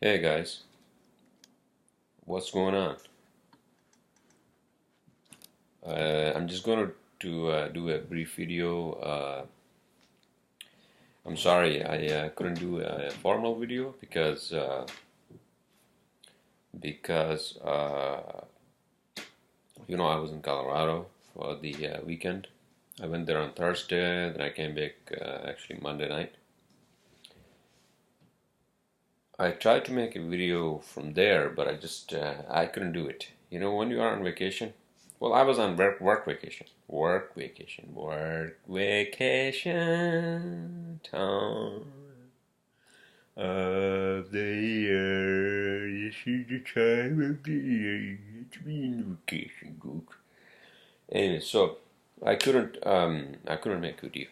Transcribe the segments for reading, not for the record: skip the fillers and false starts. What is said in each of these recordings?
Hey guys, what's going on? I'm just going to do a brief video. I'm sorry I couldn't do a formal video because I was in Colorado for the weekend. I went there on Thursday, then I came back actually Monday night. I tried to make a video from there, but I couldn't do it. You know, when you are on vacation. Well, I was on work vacation. Work vacation time of the year. This is the time of the year to be in vacation, good. Anyway, so I couldn't make video.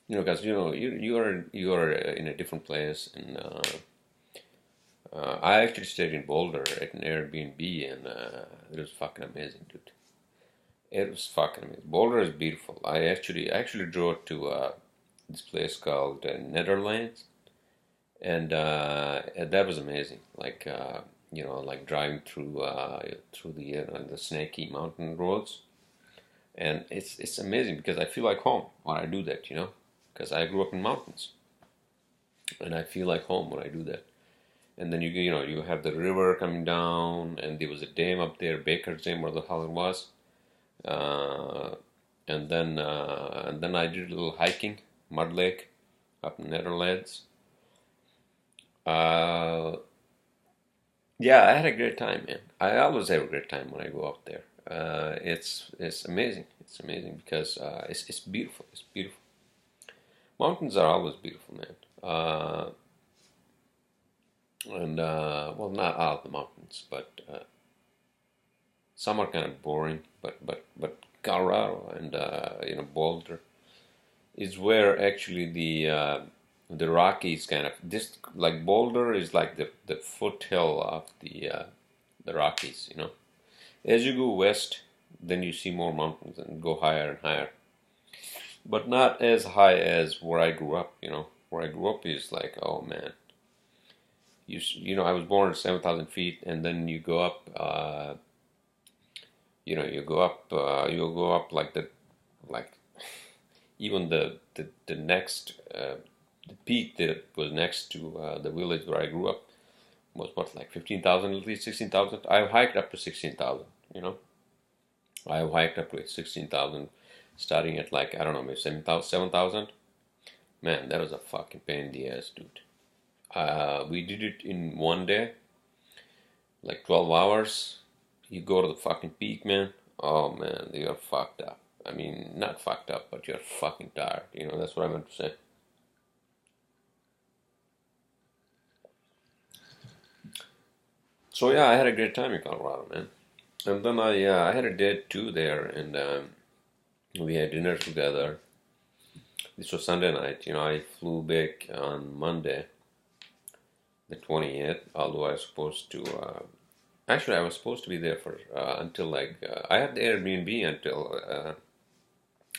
Because you are in a different place, and I actually stayed in Boulder at an Airbnb, and it was fucking amazing, dude. It was fucking amazing. Boulder is beautiful. I actually drove to this place called Netherlands, and that was amazing. Like driving through the snaky mountain roads, and it's amazing because I feel like home when I do that. Because I grew up in mountains, and I feel like home when I do that. And then you have the river coming down, and there was a dam up there, Baker's Dam, where the hell it was. Uh, and then I did a little hiking, Mud Lake, up in Netherlands. Uh, yeah, I had a great time, man. I always have a great time when I go up there. It's amazing. It's amazing because it's beautiful. It's beautiful. Mountains are always beautiful, man. And well, not all of the mountains, but some are kind of boring. But Colorado and Boulder is where actually the Rockies kind of this like Boulder is like the foothill of the Rockies. As you go west, then you see more mountains and go higher and higher, but not as high as where I grew up. Where I grew up is like, oh man, I was born at 7,000 feet, and then you go up. You'll go up like even the next the peak that was next to the village where I grew up was what, like 15,000, at least 16,000. I hiked up to 16,000. I hiked up to 16,000, starting at like, I don't know, maybe 7,000. Man, that was a fucking pain in the ass, dude. We did it in one day, like 12 hours. You go to the fucking peak, man. Oh man, you're fucked up. I mean, not fucked up, but you're fucking tired. That's what I meant to say. So yeah, I had a great time in Colorado, man. And then I had a date too there, and we had dinner together. This was Sunday night. I flew back on Monday, the 28th. Although I was supposed to. Actually, I was supposed to be there for until I had the Airbnb until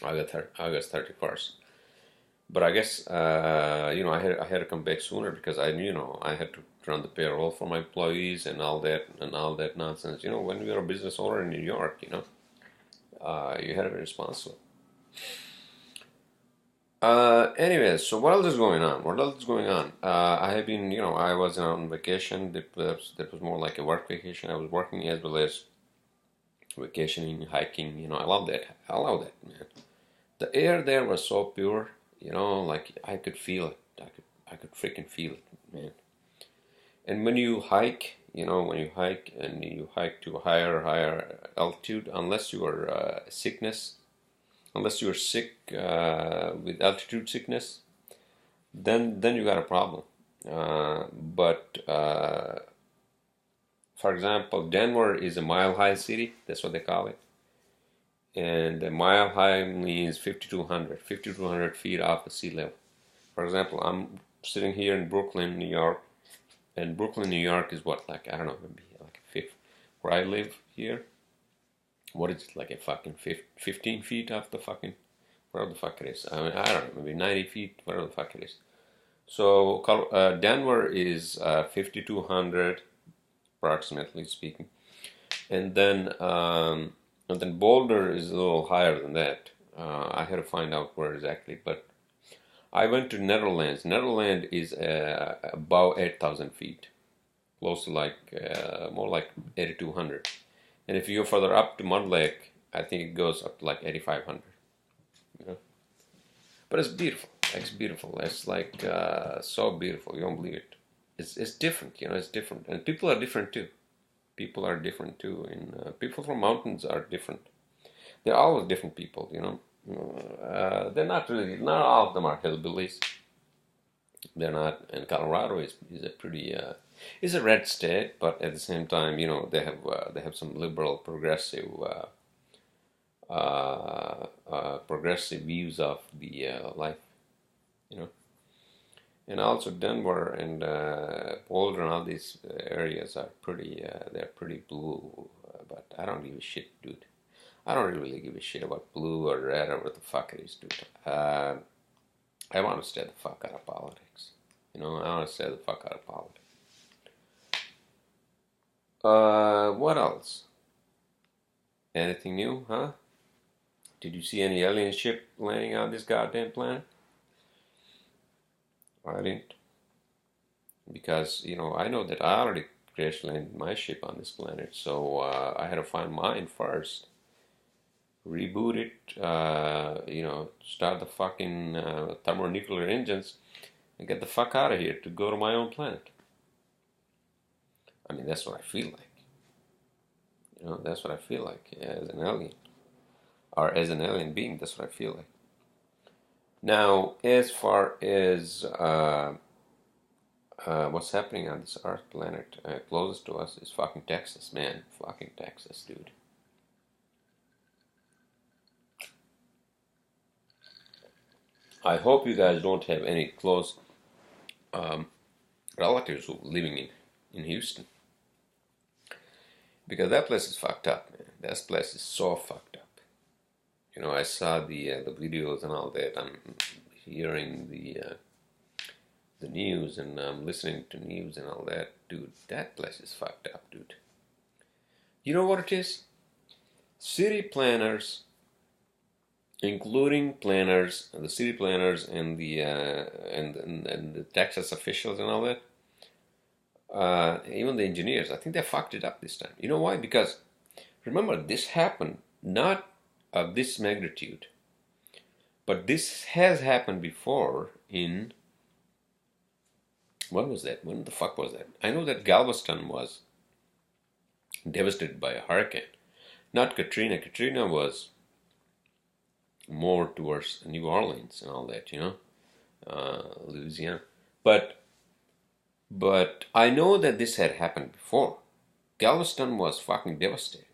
August 31st. But I guess I had to come back sooner because I had to run the payroll for my employees and all that nonsense. When you're a business owner in New York, you had to be responsible. Anyways, so what else is going on? What else is going on? I have been, I was on vacation. That was more like a work vacation. I was working as well as vacationing, hiking. I love that. I love that, man. The air there was so pure. Like I could feel it. I could freaking feel it, man. And when you hike, and you hike to a higher altitude, unless you are sick with altitude sickness, then you got a problem. But for example, Denver is a mile high city. That's what they call it. And a mile high means 5,200 feet off the sea level. For example, I'm sitting here in Brooklyn, New York, and Brooklyn, New York is what, like, I don't know, maybe like a fifth where I live here. What is it, like a fucking 15 feet off the fucking, whatever the fuck it is. I mean, I don't know, maybe 90 feet, whatever the fuck it is. So Denver is 5,200 approximately speaking, and then Boulder is a little higher than that. I had to find out where exactly, but I went to Netherlands. Netherlands is about 8,000 feet, close to like more like 8,200. And if you go further up to Mud Lake, I think it goes up to like 8,500. You know? But it's beautiful. It's beautiful. It's like so beautiful. You don't believe it. It's different. You know, it's different, and people are different too. People are different too, and people from mountains are different. They're always different people. You know, they're not really. Not all of them are hillbillies. They're not. And Colorado is a pretty is a red state, but at the same time, you know, they have some liberal, progressive views of the life. You know, and also Denver and Boulder and all these areas are pretty. They're pretty blue, but I don't give a shit, dude. I don't really give a shit about blue or red or what the fuck it is, dude. I want to stay the fuck out of politics. You know, I want to stay the fuck out of politics. What else? Anything new, huh? Did you see any alien ship landing on this goddamn planet? I didn't. Because, you know, I know that I already crash landed my ship on this planet, so I had to find mine first. Reboot it, you know, start the fucking thermonuclear engines and get the fuck out of here to go to my own planet. I mean, that's what I feel like. You know, that's what I feel like as an alien. Or as an alien being, that's what I feel like. Now, as far as what's happening on this Earth planet closest to us is fucking Texas, man. Fucking Texas, dude. I hope you guys don't have any close relatives who are living in Houston. Because that place is fucked up, man. That place is so fucked up. You know, I saw the videos and all that. I'm hearing the news and I'm listening to news and all that. Dude, that place is fucked up, dude. You know what it is? City planners, including planners, the city planners and the Texas officials and all that. Even the engineers, I think they fucked it up this time. You know why? Because remember, this happened not of this magnitude, but this has happened before in, when was that? When the fuck was that? I know that Galveston was devastated by a hurricane. Not Katrina. Katrina was more towards New Orleans and all that, you know, Louisiana. But I know that this had happened before. Galveston was fucking devastated.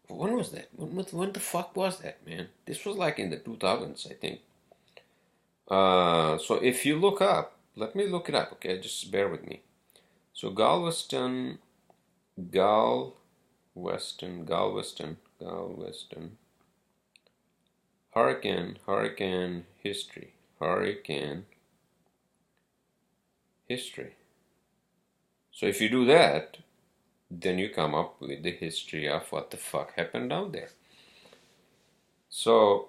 When was that? When the fuck was that, man? This was like in the 2000s, I think. So if you look up, let me look it up, okay? Just bear with me. So Galveston hurricane history. So if you do that, then you come up with the history of what the fuck happened down there. So,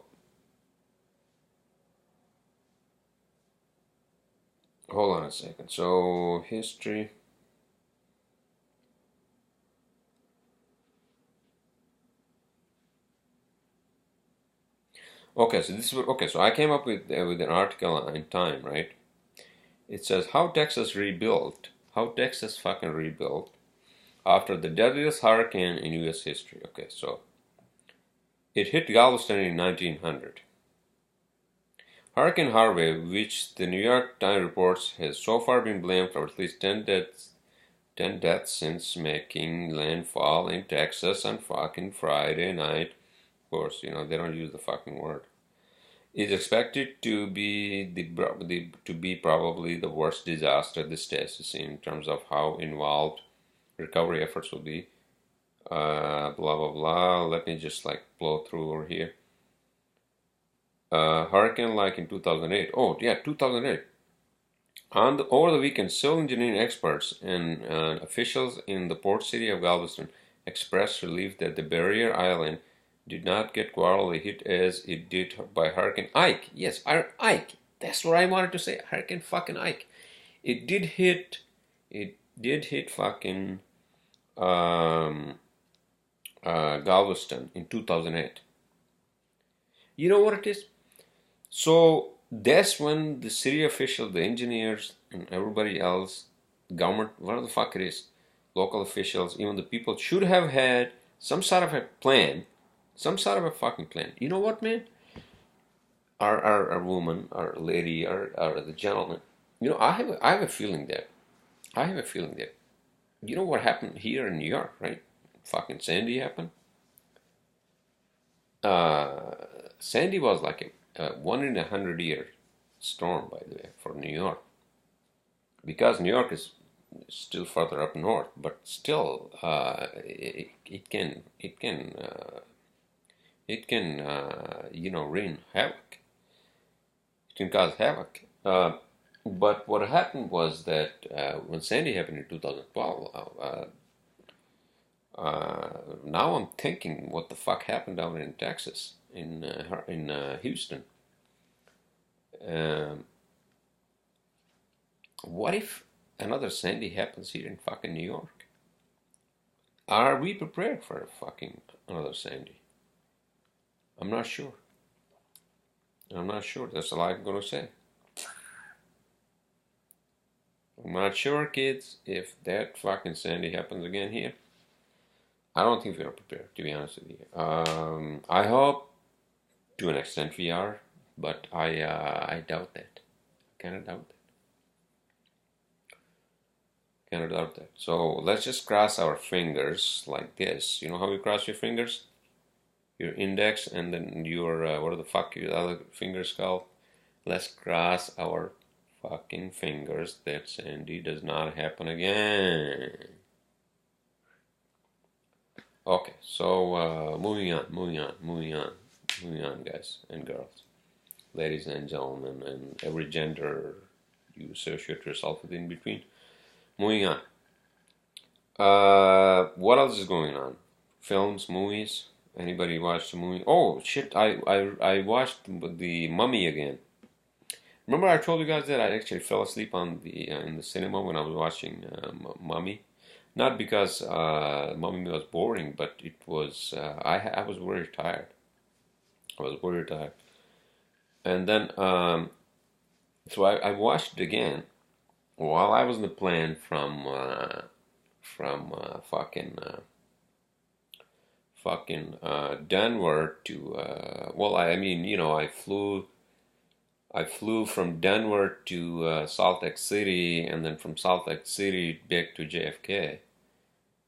hold on a second. So, history. Okay, so this is okay. So I came up with an article in Time, right? It says how Texas fucking rebuilt after the deadliest hurricane in U.S. history. Okay, so it hit Galveston in 1900. Hurricane Harvey, which the New York Times reports has so far been blamed for at least 10 deaths since making landfall in Texas on fucking Friday night. Of course, you know, they don't use the fucking word. Is expected to be probably the worst disaster the state has seen in terms of how involved recovery efforts will be. Blah blah blah. Let me just like blow through over here. Hurricane like in 2008. Oh yeah, 2008. Over the weekend, civil engineering experts and officials in the port city of Galveston expressed relief that the barrier island did not get quarterly hit as it did by Hurricane Ike. Yes, Ike. That's what I wanted to say. Hurricane fucking Ike. It did hit. It did hit fucking um, Galveston in 2008. You know what it is? So that's when the city officials, the engineers, and everybody else, government, whatever the fuck it is, local officials, even the people should have had some sort of a plan, some sort of a fucking plan. You know what, man? Our woman, our lady, our the gentleman. You know, I have a feeling that you know what happened here in New York, right? Fucking Sandy happened. Uh, Sandy was like a 1 in 100 year storm, by the way, for New York, because New York is still further up north, but still, it can you know, rain havoc. It can cause havoc. But what happened was that when Sandy happened in 2012, now I'm thinking, what the fuck happened down in Texas, in Houston? Um, what if another Sandy happens here in fucking New York? Are we prepared for a fucking another Sandy? I'm not sure. I'm not sure. That's all I'm gonna say. I'm not sure, kids, if that fucking Sandy happens again here. I don't think we're prepared, to be honest with you. I hope to an extent we are, but I doubt that. Kind of doubt that. Kind of doubt that. So let's just cross our fingers like this. You know how you cross your fingers? Your index and then your what the fuck your other fingers called? Let's cross our fucking fingers that Sandy does not happen again. Okay, so moving on, guys and girls, ladies and gentlemen, and every gender you associate yourself with in between. Moving on. What else is going on? Films, movies. Anybody watch the movie? Oh shit! I watched the Mummy again. Remember I told you guys that I actually fell asleep on the in the cinema when I was watching Mummy. Not because Mummy was boring, but it was I was very tired. I was very tired, and then so I watched it again while I was in the plane from fucking Denver to well, I mean, you know, I flew from Denver to Salt Lake City, and then from Salt Lake City back to JFK.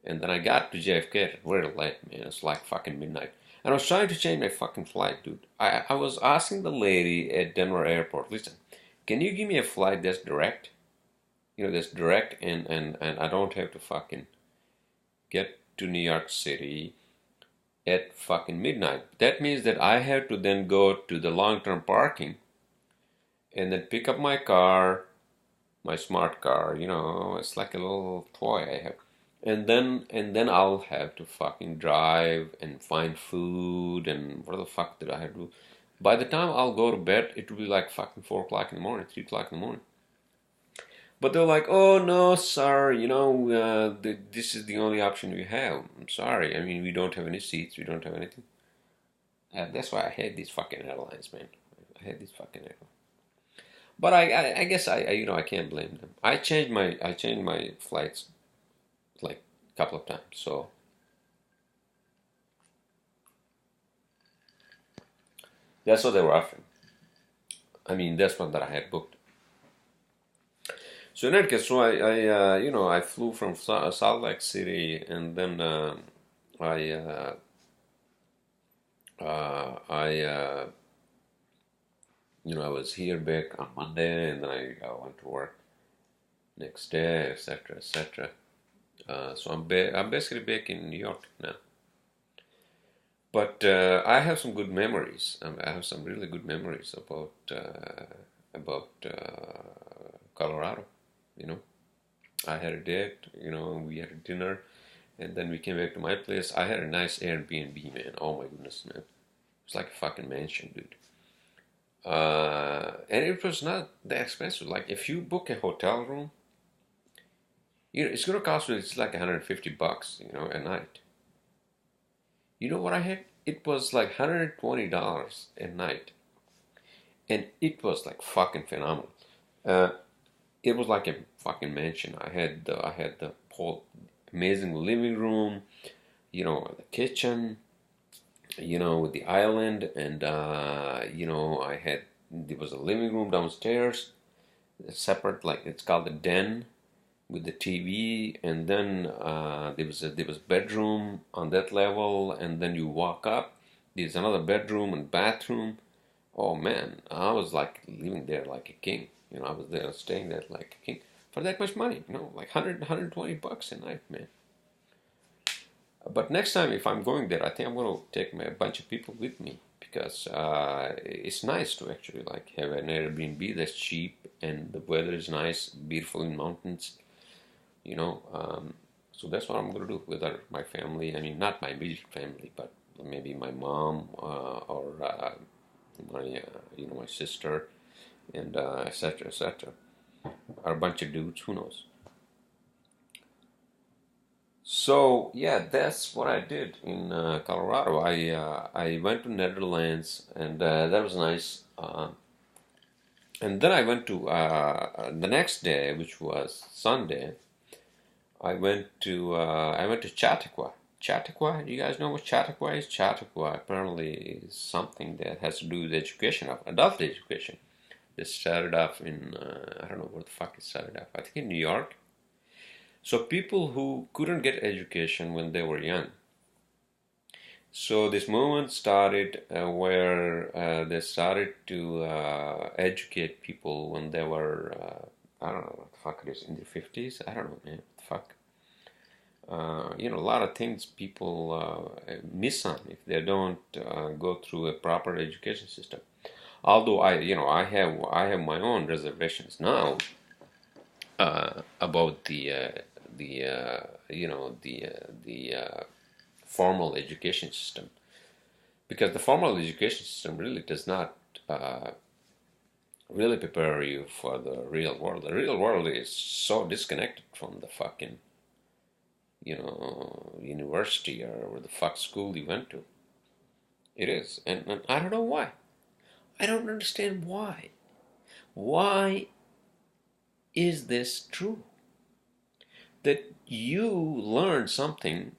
And then I got to JFK very late, man. It's like fucking midnight. And I was trying to change my fucking flight, dude. I was asking the lady at Denver airport, listen, can you give me a flight that's direct? You know, that's direct, and I don't have to fucking get to New York City at fucking midnight. That means that I have to then go to the long-term parking and then pick up my car, my smart car, you know, it's like a little toy I have. And then I'll have to fucking drive and find food, and what the fuck did I have to do? By the time I'll go to bed, it will be like fucking 4 o'clock in the morning, 3 o'clock in the morning. But they're like, oh no, sir, you know, this is the only option we have. I'm sorry, I mean, we don't have any seats, we don't have anything. That's why I hate these fucking airlines, man. I hate these fucking airlines. But I guess you know, I can't blame them. I changed my flights like a couple of times. So that's what they were offering. I mean, that's one that I had booked. So in that case, so I you know, I flew from Salt Lake City, and then I you know, I was here back on Monday, and then I went to work next day, etc., etc. So I'm basically back in New York now. But I have some good memories. I have some really good memories about Colorado. You know, I had a date. You know, we had a dinner, and then we came back to my place. I had a nice Airbnb, man. Oh my goodness, man. It was like a fucking mansion, dude. And it was not that expensive. Like if you book a hotel room, you know, it's gonna cost you. It's like $150, you know, a night. You know what I had? It was like $120 a night, and it was like fucking phenomenal. Uh, it was like a fucking mansion. I had the whole amazing living room, you know, the kitchen, you know, with the island, and you know, there was a living room downstairs, separate, like it's called the den, with the TV, and then there was bedroom on that level, and then you walk up, there's another bedroom and bathroom. Oh man, I was like living there like a king. You know, I was there staying there like a king for that much money. You know, like 120 bucks a night, man. But next time, if I'm going there, I think I'm going to take a bunch of people with me because it's nice to actually like have an Airbnb that's cheap and the weather is nice, beautiful in mountains. You know, so that's what I'm going to do with my family. I mean, not my immediate family, but maybe my mom or my you know, my sister and etc. etc. Or a bunch of dudes. Who knows? So yeah, that's what I did in Colorado. I went to Netherlands, and that was nice. And then I went to the next day, which was Sunday. I went to Chautauqua. Chautauqua. Do you guys know what Chautauqua is? Chautauqua apparently is something that has to do with education, of adult education. It started off in I don't know where the fuck it started off. I think in New York. So people who couldn't get education when they were young. So this movement started where they started to educate people when they were I don't know what the fuck it is, in their 50s. I don't know, man. What the fuck? You know, a lot of things people miss on if they don't go through a proper education system. Although you know, I have my own reservations now about you know, the formal education system, because the formal education system really does not really prepare you for the real world. The real world is so disconnected from the fucking, you know, university or where the fuck school you went to. It is, and I don't know why. I don't understand why. Why is this true? That you learn something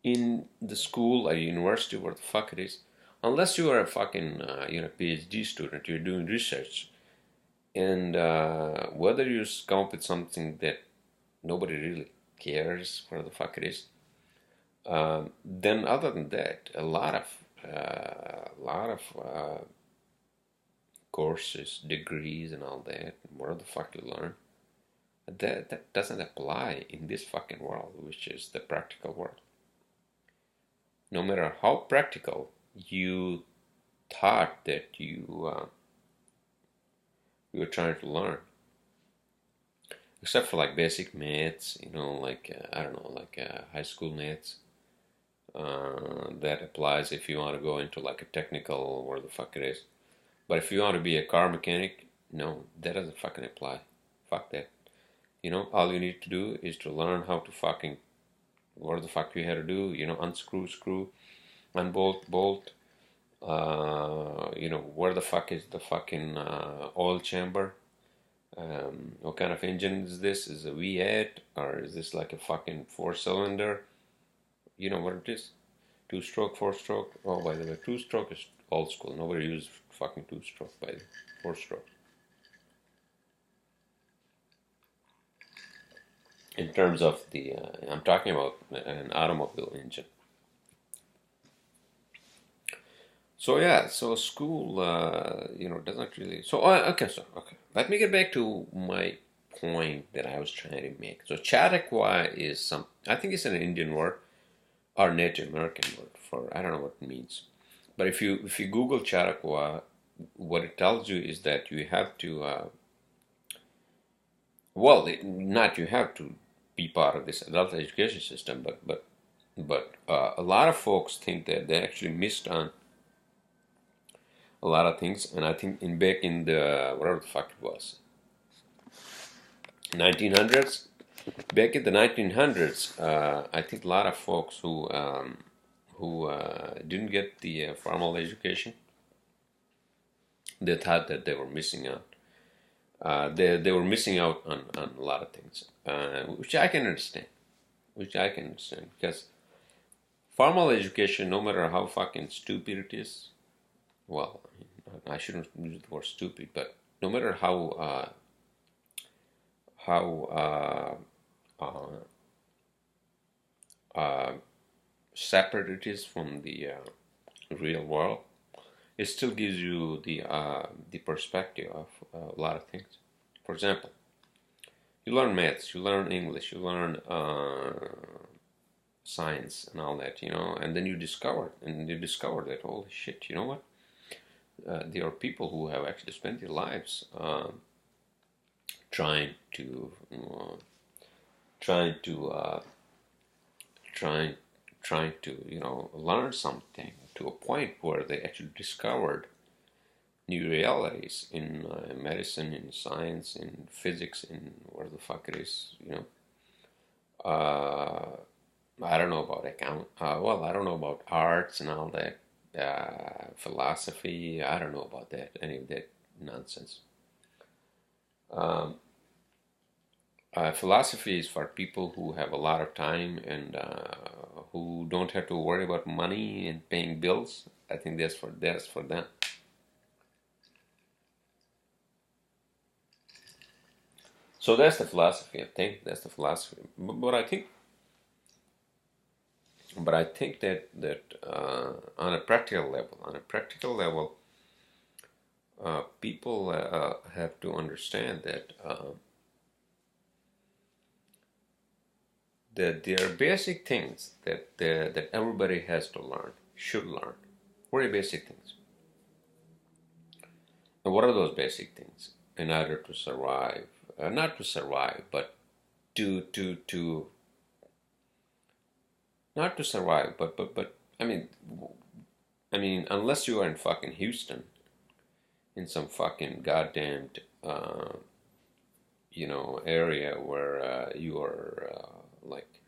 in the school or university, where the fuck it is, unless you are a fucking you know, PhD student, you're doing research, and whether you come up with something that nobody really cares where the fuck it is, then other than that, a lot of courses, degrees, and all that, where the fuck you learn, that doesn't apply in this fucking world, which is the practical world. No matter how practical you thought that you were trying to learn, except for like basic maths, you know, like I don't know, like high school maths. That applies if you want to go into like a technical, where the fuck it is. But if you want to be a car mechanic, no, that doesn't fucking apply. Fuck that. You know, all you need to do is to learn how to fucking, what the fuck you had to do, you know, unscrew, screw, unbolt, bolt. You know, where the fuck is the fucking oil chamber? What kind of engine is this? Is it a V8 or is this like a fucking 4-cylinder? You know what it is? 2-stroke, 4-stroke. Oh, by the way, 2-stroke is old school. Nobody uses fucking 2-stroke, by the 4-stroke. In terms of the, I'm talking about an automobile engine. So yeah, so school, you know, doesn't really. So okay, let me get back to my point that I was trying to make. So Chautauqua is some, I think it's an Indian word or Native American word for, I don't know what it means. But if you Google Chautauqua, what it tells you is that you have to well, not you have to be part of this adult education system, but a lot of folks think that they actually missed on a lot of things, and I think back in the whatever the fuck it was, 1900s. Back in the 1900s, I think a lot of folks who didn't get the formal education, they thought that they were missing out. They were missing out on a lot of things, which I can understand. Which I can understand because formal education, no matter how fucking stupid it is, well, I shouldn't use the word stupid, but no matter how uh, separate it is from the real world, it still gives you the perspective of a lot of things. For example, you learn maths, you learn English, you learn science and all that, and then you discover that holy shit, you know what? There are people who have actually spent their lives trying to learn something to a point where they actually discovered new realities in medicine, in science, in physics, in where the fuck it is, I don't know about I don't know about arts and all that, philosophy. I don't know about that, any of that nonsense. Philosophy is for people who have a lot of time and who don't have to worry about money and paying bills. I think that's for them. So that's the philosophy. I think that's the philosophy. But I think that on a practical level, people have to understand that there are basic things that everybody has to learn, should learn, very basic things. And what are those basic things in order to survive? Not to survive, but to not to survive, but I mean, unless you are in fucking Houston, in some fucking goddamn area where you are like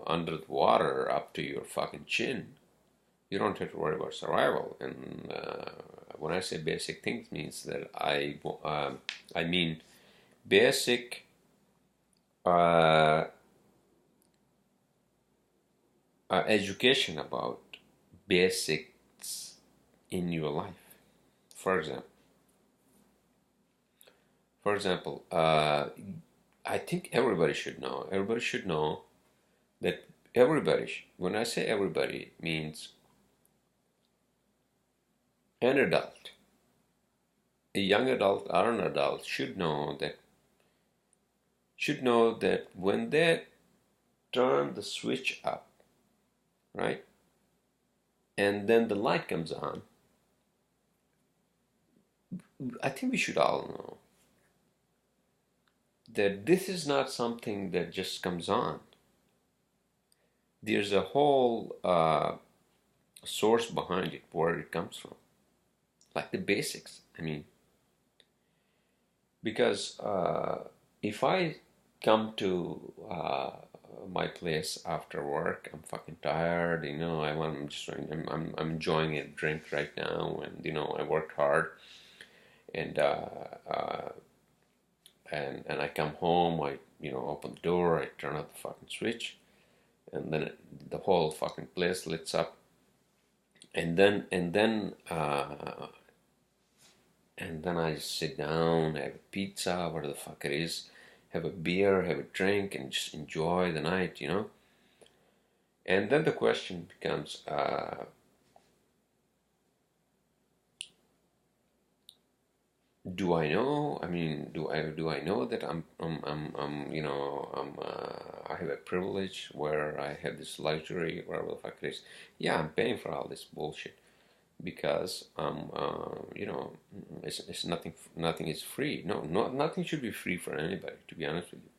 under the water up to your fucking chin, you don't have to worry about survival. And when I say basic things, means that I mean basic education about basics in your life. For example, I think everybody should know. Everybody should know that when I say everybody, means an adult, a young adult or an adult should know that when they turn the switch up, right, and then the light comes on, I think we should all know that this is not something that just comes on. There's a whole source behind it, where it comes from, like the basics. I mean, because if I come to my place after work, I'm fucking tired. I'm enjoying a drink right now, and I worked hard, and and I come home. I open the door. I turn out the fucking switch, and then the whole fucking place lights up. And then I just sit down, have a pizza, whatever the fuck it is, have a beer, have a drink, and just enjoy the night, And then the question becomes, do I know? I mean, do I know that I have a privilege where I have this luxury, whatever the fuck it is? Yeah, I'm paying for all this bullshit. because it's nothing is free. No, nothing should be free for anybody. To be honest with you,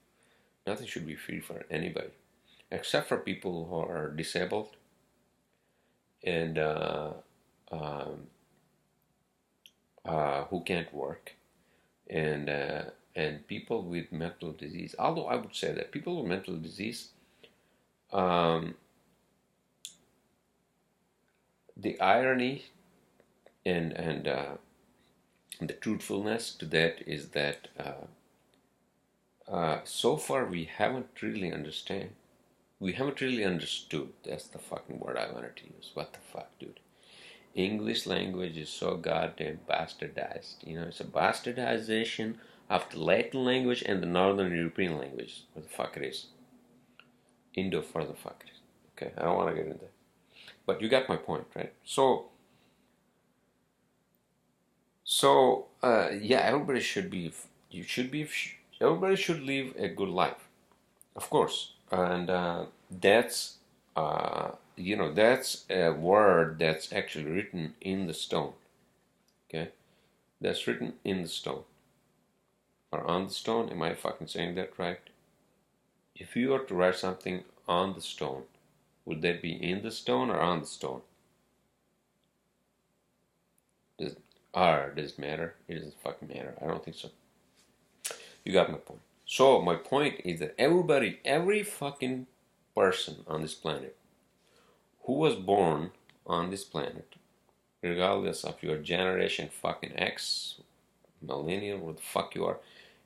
nothing should be free for anybody, except for people who are disabled and um, who can't work, and people with mental disease. Although I would say that people with mental disease, um, the irony and the truthfulness to that is that so far we haven't really understand. We haven't really understood. That's the fucking word I wanted to use. What the fuck, dude? English language is so goddamn bastardized. It's a bastardization of the Latin language and the Northern European language. What the fuck it is? Indo for the fuck it is. Okay, I don't want to get into that. But you got my point, right? Yeah, everybody should be. You should be. Everybody should live a good life, of course, and that's a word that's actually written in the stone. Okay, that's written in the stone or on the stone. Am I fucking saying that right? If you were to write something on the stone, would that be in the stone or on the stone? Does it matter? It doesn't fucking matter. I don't think so. You got my point. So my point is that every fucking person on this planet who was born on this planet, regardless of your generation fucking X, millennial, what the fuck you are,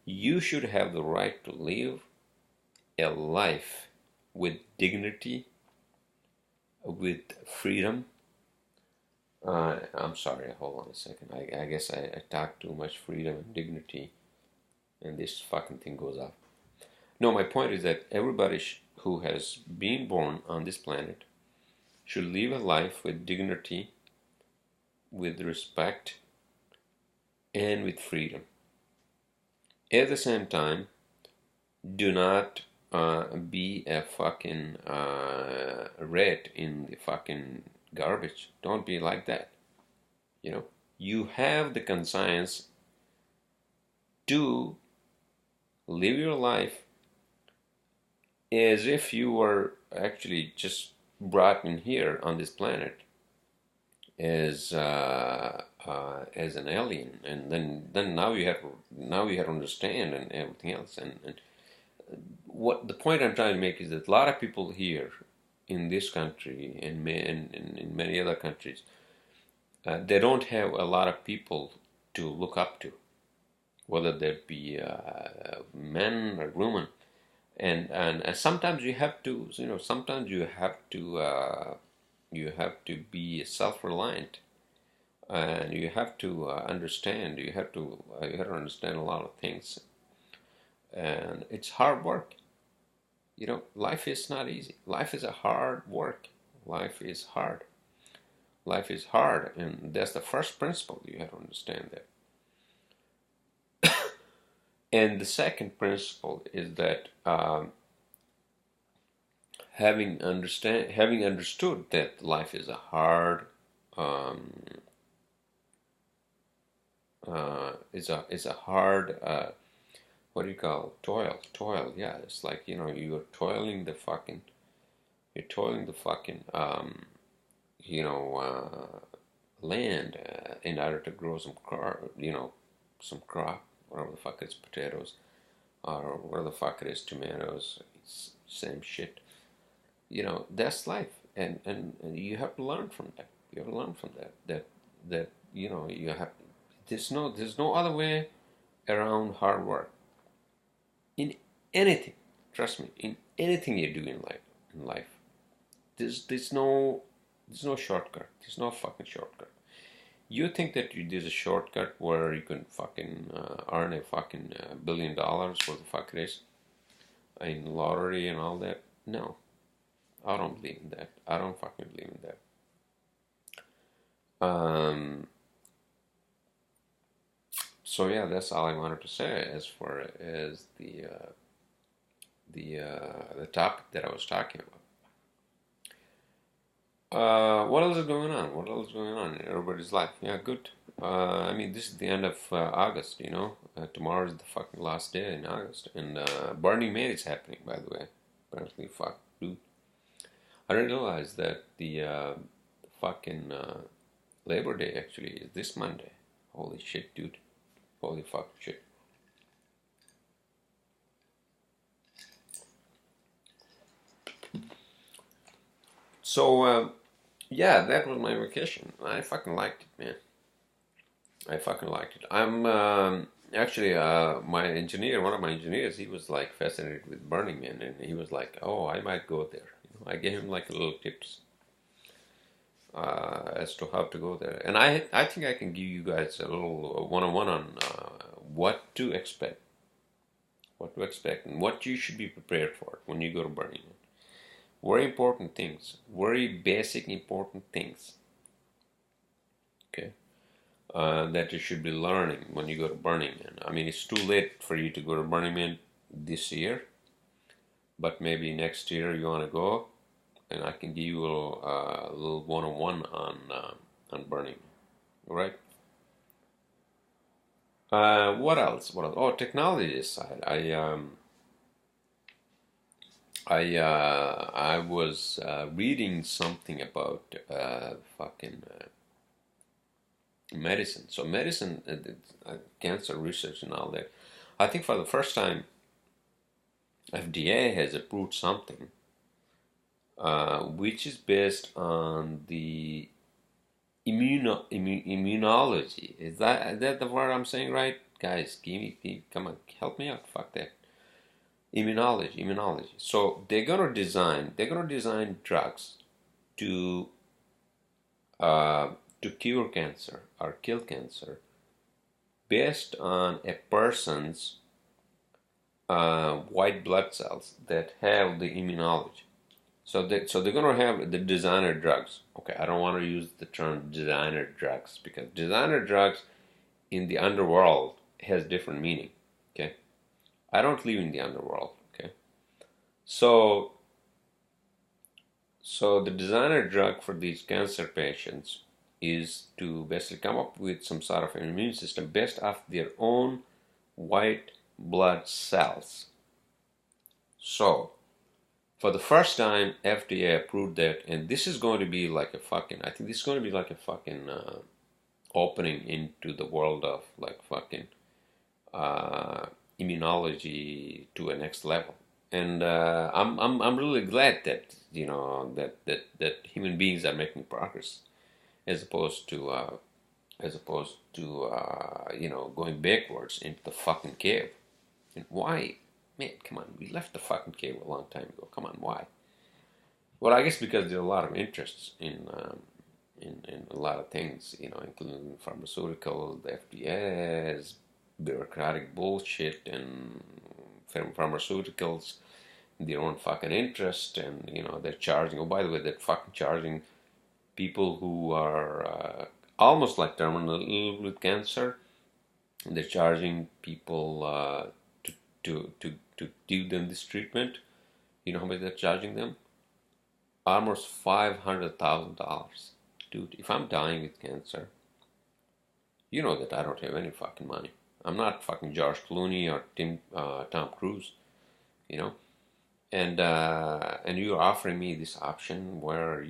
you should have the right to live a life with dignity, with freedom. I'm sorry, hold on a second. I guess I talk too much freedom and dignity, and this fucking thing goes off. No, my point is that everybody who has been born on this planet should live a life with dignity, with respect, and with freedom. At the same time, do not be a fucking rat in the fucking garbage. Don't be like that. You have the conscience to live your life as if you were actually just brought in here on this planet as an alien, and then now you have to understand and everything else. And what the point I'm trying to make is that a lot of people here in this country and in many other countries, they don't have a lot of people to look up to, whether that be men or women, and sometimes you have to, sometimes you have to be self-reliant, and you have to understand. You have to understand a lot of things, and it's hard work. Life is not easy. Life is a hard work. Life is hard. Life is hard, and that's the first principle. You have to understand that. And the second principle is that having understood that life is a hard is a hard what do you call it? Toil. Yeah, it's like you're toiling the fucking land in order to grow some crop, whatever the fuck it's potatoes, or whatever the fuck it is, tomatoes. It's same shit. That's life, and you have to learn from that. You have to learn from that you have. There's no other way around hard work. In anything, trust me, in anything you do in life, there's no shortcut. There's no fucking shortcut. You think that there's a shortcut where you can fucking earn a fucking $1 billion, what the fuck it is, in lottery and all that? No, I don't believe in that. I don't fucking believe in that. So yeah, that's all I wanted to say as far as the topic that I was talking What else is going on? What else is going on in everybody's life? Yeah, good. I mean, this is the end of August, you know. Tomorrow is the fucking last day in August. And Burning Man is happening, by the way. Apparently, fuck, dude. I didn't realize that the fucking Labor Day actually is this Monday. Holy shit, dude. Holy fuck shit. So, yeah, that was my vacation. I fucking liked it, man. I fucking liked it. I'm actually my engineer, one of my engineers, he was like fascinated with Burning Man, and he was like, "Oh, I might go there." You know, I gave him like little tips as to how to go there, and I think I can give you guys a little one-on-one on what to expect, and what you should be prepared for when you go to Burning Man. Very important things, very basic important things. Okay. That you should be learning when you go to Burning Man. I mean, it's too late for you to go to Burning Man this year, but maybe next year you want to go, and I can give you a little one-on-one on Burning Man. All right. What else? What else? Oh, technology side. I was reading something about fucking medicine. So medicine, cancer research and all that. I think for the first time, FDA has approved something which is based on the immunology. Is that the word I'm saying right? Guys, come on, help me out. Fuck that. Immunology. So they're gonna design drugs to uh, to cure cancer or kill cancer based on a person's white blood cells that have the immunology. So they're gonna have the designer drugs. Okay, I don't want to use the term designer drugs because designer drugs in the underworld has different meaning. Okay, I don't live in the underworld. Okay, so so the designer drug for these cancer patients is to basically come up with some sort of an immune system based off their own white blood cells. So for the first time, FDA approved that, and this is going to be like a fucking. I think this is going to be like a fucking opening into the world of like fucking uh, immunology to a next level. And I'm really glad that that human beings are making progress as opposed to going backwards into the fucking cave. And why? Man, come on, we left the fucking cave a long time ago. Come on, why? Well, I guess because there are a lot of interests in a lot of things, including pharmaceutical, the FDA's bureaucratic bullshit, and pharmaceuticals, their own fucking interest, and they're charging. Oh, by the way, they're fucking charging people who are almost like terminal with cancer. They're charging people to give them this treatment. You know how much they're charging them? Almost $500,000. Dude, if I'm dying with cancer, you know that I don't have any fucking money. I'm not fucking George Clooney or Tom Cruise, you know? And you're offering me this option where,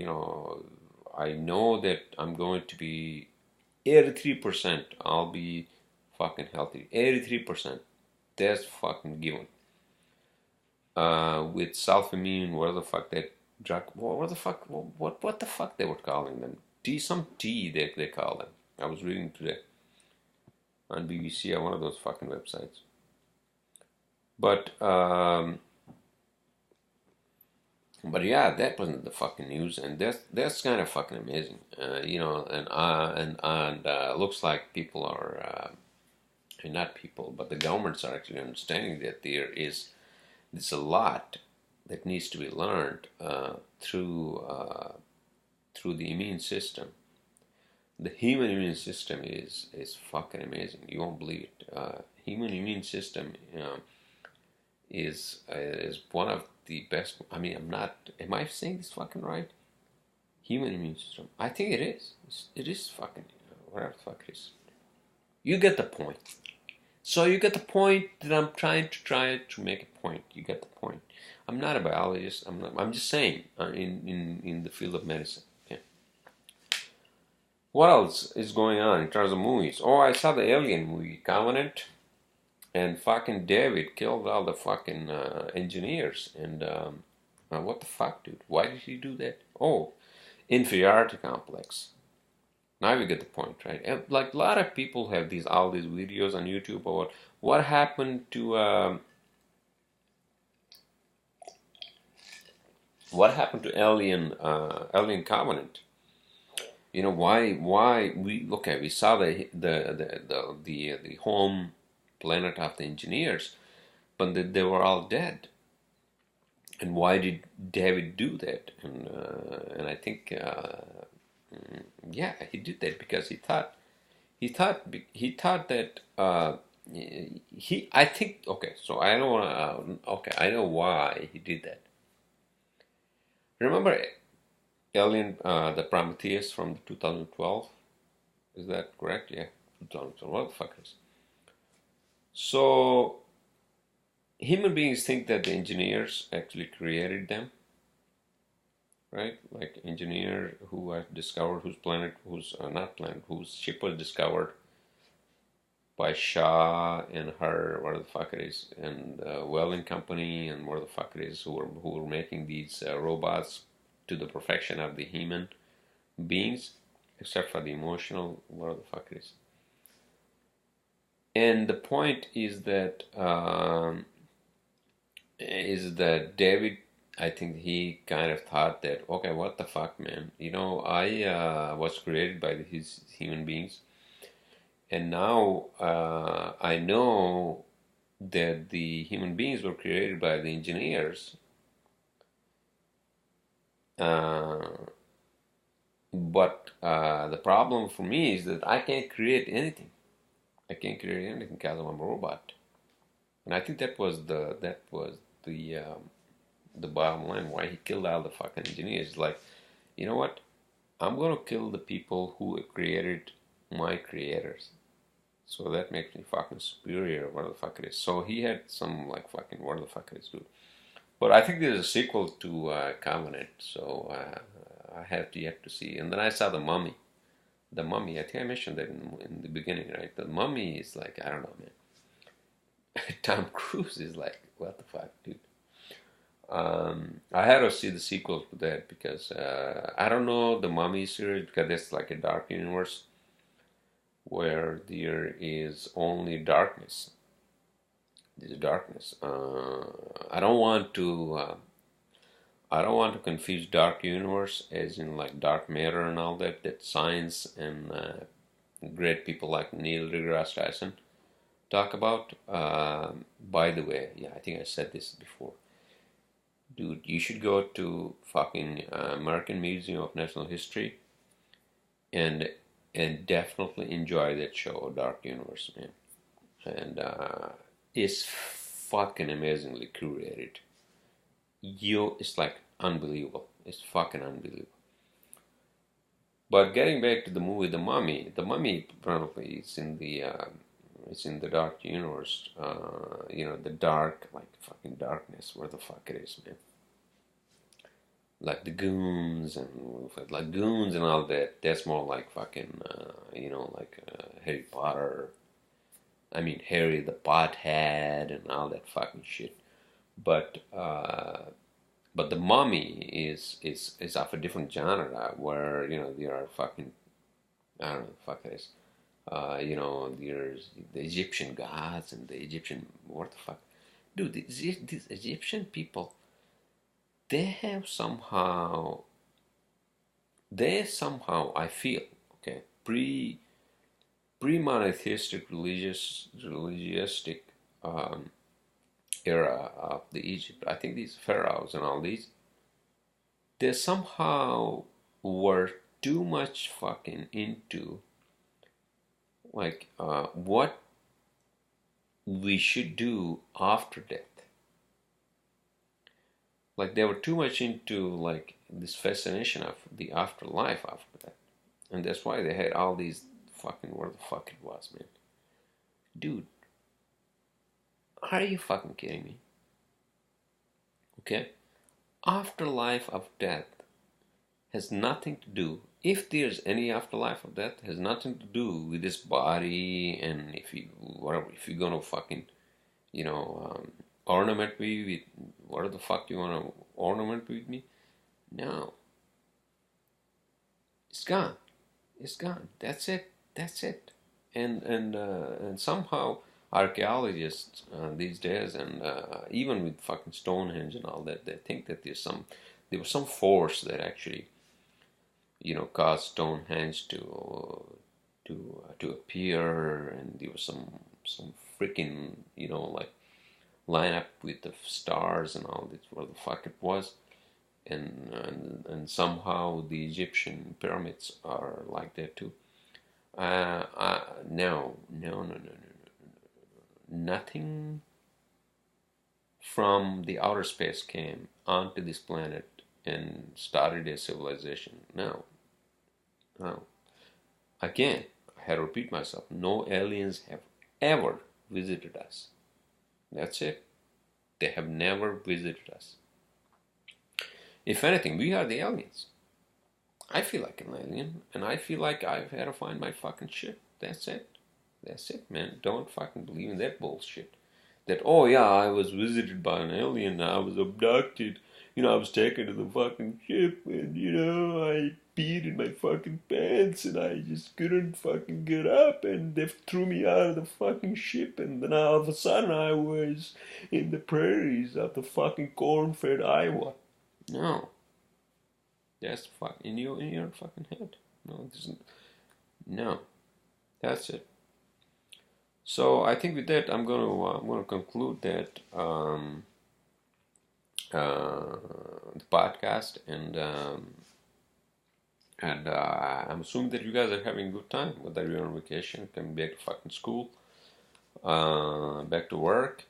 I know that I'm going to be 83%, I'll be fucking healthy. 83%. That's fucking given. With self-immune, whatever the fuck that drug, what the fuck, what the fuck they were calling them? Some tea they call them. I was reading today on BBC on one of those fucking websites. But yeah, that wasn't the fucking news, and that's kind of fucking amazing, and looks like people are, not people, but the governments are actually understanding that there's a lot that needs to be learned through the immune system. The human immune system is fucking amazing. You won't believe it. Human immune system is one of the best. I mean, I'm not. Am I saying this fucking right? Human immune system. I think it is. It is fucking whatever the fuck it is. You get the point. So you get the point that I'm trying to make a point. You get the point. I'm not a biologist. I'm just saying in the field of medicine. Okay. What else is going on in terms of movies? Oh, I saw the Alien movie, Covenant, and fucking David killed all the fucking engineers. And what the fuck, dude? Why did he do that? Oh, inferiority complex. Now we get the point, right? And like a lot of people have all these videos on YouTube about what happened to Alien Covenant. You know why we saw the home planet of the engineers, but they were all dead. And why did David do that? And I think yeah, he did that because he thought that I think, okay, so I don't want to okay, I know why he did that. Remember Alien, the Prometheus from 2012? Is that correct? Yeah, 2012. What the fuck is? So human beings think that the engineers actually created them, right? Like engineer who has discovered whose planet, not planet, whose ship was discovered by Shaw and her, where the fuck it is, and Welding Company, and where the fuck it is, who were making these robots to the perfection of the human beings, except for the emotional, where the fuck it is. And the point is that David, I think he kind of thought that, okay, what the fuck, man? You know, I was created by these human beings, and now I know that the human beings were created by the engineers. But the problem for me is that I can't create anything. I can't create anything because I'm a robot. And I think that was the bottom line why he killed all the fucking engineers. Like, you know what? I'm gonna kill the people who created my creators. So that makes me fucking superior, whatever the fuck it is. So he had some like fucking whatever the fuck it is, dude. But I think there's a sequel to Covenant, so I have yet to see. And then I saw The Mummy. The Mummy, I think I mentioned that in the beginning, right? The Mummy is like, I don't know, man. Tom Cruise is like, what the fuck, dude? I had to see the sequel to that because I don't know the Mummy series because it's like a dark universe where there is only darkness. There's darkness. I don't want to confuse dark universe as in like dark matter and all that. That science and great people like Neil deGrasse Tyson talk about. By the way, yeah, I think I said this before. Dude, you should go to fucking American Museum of Natural History and definitely enjoy that show, Dark Universe, man. And it's fucking amazingly curated. It's like unbelievable. It's fucking unbelievable. But getting back to the movie, The Mummy probably is in the it's in the dark universe. You know, the dark, like fucking darkness, where the fuck it is, man. Like the goons and all that. That's more like fucking, you know, like Harry Potter. I mean, Harry the Pothead and all that fucking shit. But the Mummy is of a different genre where, you know, there are fucking, I don't know, fuck it is. You know, there's the Egyptian gods and the Egyptian, what the fuck? Dude, these Egyptian people, they somehow, I feel, okay, pre-monotheistic religious era of the Egypt. I think these pharaohs and all these, they somehow were too much fucking into like what we should do after death. Like they were too much into like this fascination of the afterlife after that, and that's why they had all these fucking where the fuck it was, man. Dude, are you fucking kidding me? Okay, afterlife of death has nothing to do. If there's any afterlife of death, has nothing to do with this body, and if you whatever, if you're gonna fucking ornament me with what the fuck you wanna ornament with me? No, it's gone. It's gone. That's it. That's it. And somehow archaeologists these days, and even with fucking Stonehenge and all that, they think that there was some force that actually caused Stonehenge to appear, and there was some freaking like line up with the stars and all this, what the fuck it was. And somehow the Egyptian pyramids are like that too. No, no, no, no, no, no. Nothing from the outer space came onto this planet and started a civilization. No, no. Again, I had to repeat myself. No aliens have ever visited us. That's it. They have never visited us. If anything, we are the aliens. I feel like an alien, and I feel like I've had to find my fucking shit. That's it. That's it, man. Don't fucking believe in that bullshit. That, oh yeah, I was visited by an alien, I was abducted, I was taken to the fucking ship, and, I peed in my fucking pants, and I just couldn't fucking get up, and they threw me out of the fucking ship, and then all of a sudden I was in the prairies of the fucking corn-fed Iowa. No. That's fuck in your fucking head. No, no. That's it. So I think with that I'm gonna conclude that the podcast, and I'm assuming that you guys are having a good time, whether you're on vacation, coming back to fucking school, back to work,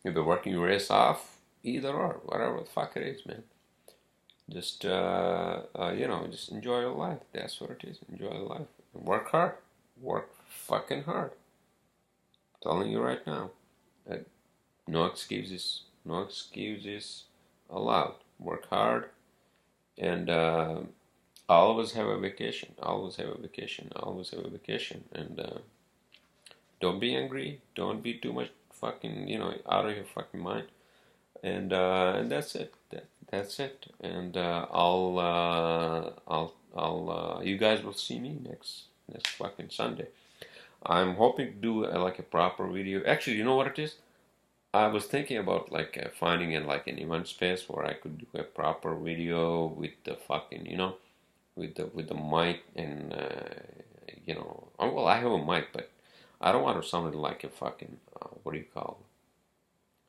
if you're working your ass off, either or, whatever the fuck it is, man. Just just enjoy your life. That's what it is. Enjoy your life. Work hard. Work fucking hard. I'm telling you right now. No excuses. No excuses allowed. Work hard, and always have a vacation. Always have a vacation. Always have a vacation. And don't be angry. Don't be too much fucking out of your fucking mind. And that's it. That's it. And you guys will see me next fucking Sunday. I'm hoping to do like a proper video. Actually, you know what it is? I was thinking about like finding an event space where I could do a proper video with the fucking with the mic, and well, I have a mic, but I don't want to sound like a fucking what do you call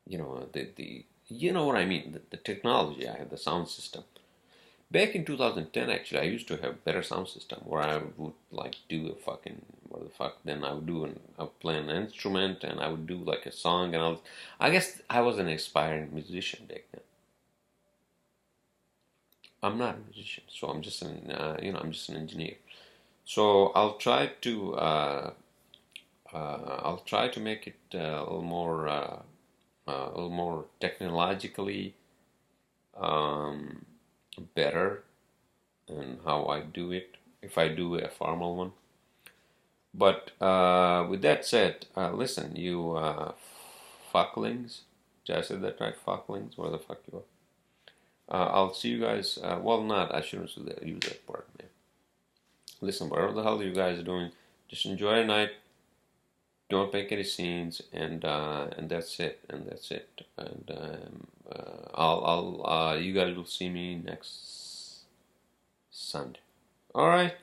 the you know what I mean, the technology. I have the sound system. Back in 2010, actually, I used to have better sound system where I would like do a fucking what the fuck. Then I would play an instrument, and I would do like a song, and I guess I was an aspiring musician back then. I'm not a musician, so I'm just I'm just an engineer. So I'll try to make it a little more technologically better in how I do it, if I do a formal one. But with that said, listen, you fucklings. Did I say that right? Fucklings? Where the fuck you are? I'll see you guys. Well, not. I shouldn't use that word, man. Listen, whatever the hell you guys are doing, just enjoy a night. Don't make any scenes, and that's it. And that's it. And you guys will see me next Sunday. All right.